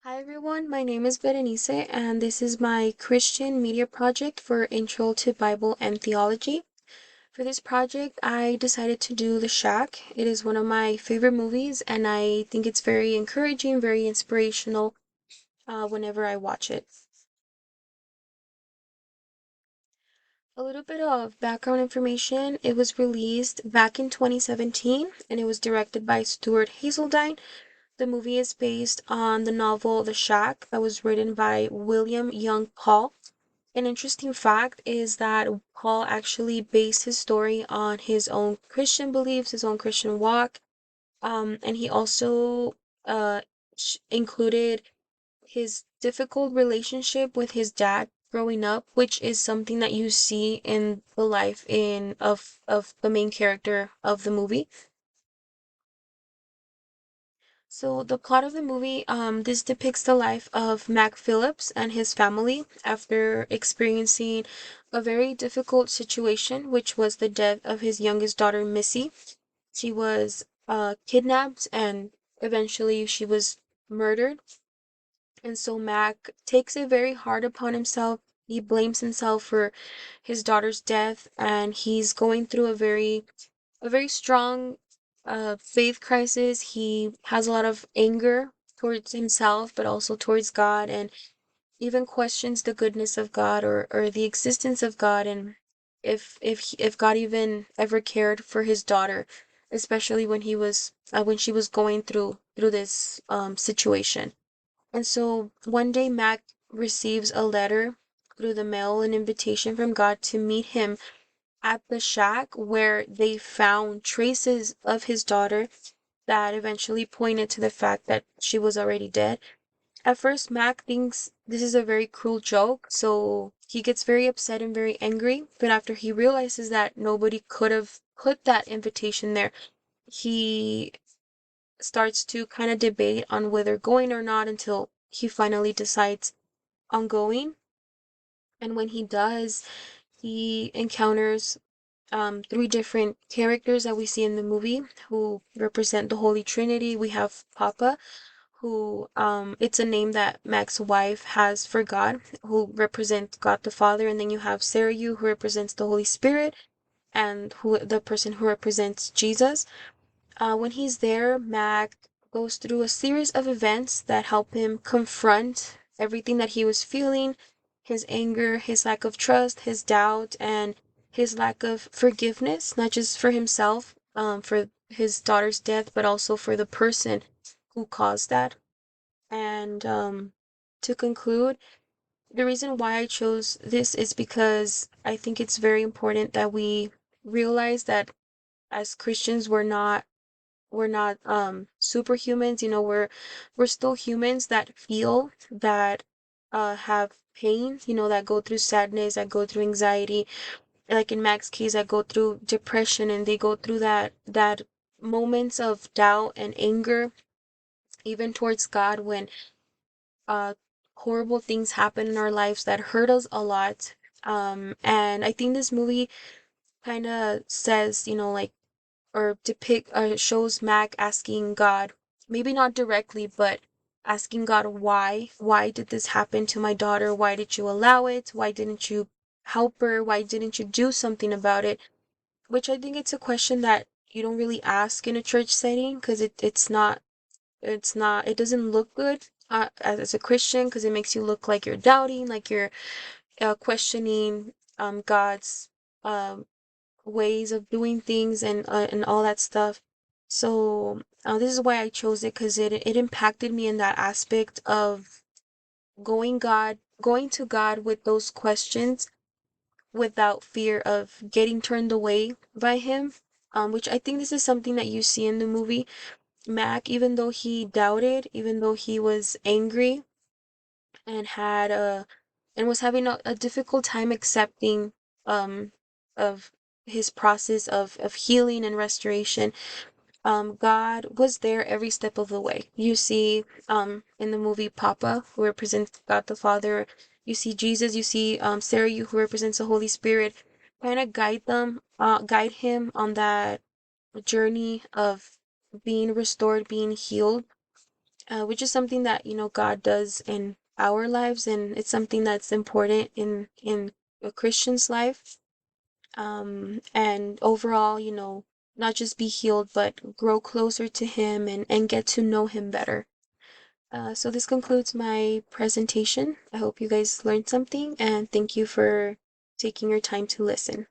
Hi everyone, my name is Berenice, and this is my Christian media project for Intro to Bible and Theology. For this project, I decided to do The Shack. It is one of my favorite movies, and I think it's very encouraging, very inspirational whenever I watch it. A little bit of background information. It was released back in 2017, and it was directed by Stuart Hazeldine. The movie is based on the novel The Shack that was written by William Young Paul. An interesting fact is that Paul actually based his story on his own Christian beliefs, his own Christian walk, and he also included his difficult relationship with his dad growing up, which is something that you see in the life in of the main character of the movie. So the plot of the movie, this depicts the life of Mac Phillips and his family after experiencing a very difficult situation, which was the death of his youngest daughter, Missy. She was kidnapped and eventually she was murdered. And so Mac takes it very hard upon himself. He blames himself for his daughter's death, and he's going through a very strong faith crisis. He has a lot of anger towards himself, but also towards God, and even questions the goodness of God or the existence of God, and if God even ever cared for his daughter, especially when she was going through this situation. And so one day Mac receives a letter through the mail, an invitation from God to meet him at the shack where they found traces of his daughter that eventually pointed to the fact that she was already dead. At first, Mac thinks this is a very cruel joke, so he gets very upset and very angry. But after he realizes that nobody could have put that invitation there, he starts to kind of debate on whether going or not until he finally decides on going. And when he does, he encounters three different characters that we see in the movie who represent the Holy Trinity. We have Papa, who it's a name that Mac's wife has for God, who represents God the Father, and then you have Sarayu, who represents the Holy Spirit, and who the person who represents Jesus. When he's there, Mac goes through a series of events that help him confront everything that he was feeling, his anger, his lack of trust, his doubt, and his lack of forgiveness, not just for himself, for his daughter's death, but also for the person who caused that. And to conclude, the reason why I chose this is because I think it's very important that we realize that as Christians, we're not superhumans. We're still humans that feel, that have pain, that go through sadness, that go through anxiety, like in Mac's case, that go through depression, and they go through that moments of doubt and anger even towards God when uh horrible things happen in our lives that hurt us a lot. And I think this movie kind of says, like, or depict shows Mac asking God, maybe not directly, but asking God, why did this happen to my daughter? Why did you allow it? Why didn't you help her? Why didn't you do something about it? Which I think it's a question that you don't really ask in a church setting, because it doesn't look good as a Christian, because it makes you look like you're doubting, like you're questioning God's um ways of doing things, and all that stuff. So this is why I chose it, because it impacted me in that aspect of going to God with those questions without fear of getting turned away by him. Which I think this is something that you see in the movie. Mac, even though he doubted, even though he was angry and was having a difficult time accepting um of his process of healing and restoration, God was there every step of the way. You see in the movie Papa, who represents God the Father, you see Jesus, you see Sarah, you who represents the Holy Spirit, kind of guide him on that journey of being restored, being healed. which is something that, God does in our lives, and it's something that's important in a Christian's life. And overall, not just be healed, but grow closer to Him and get to know Him better. So this concludes my presentation. I hope you guys learned something, and thank you for taking your time to listen.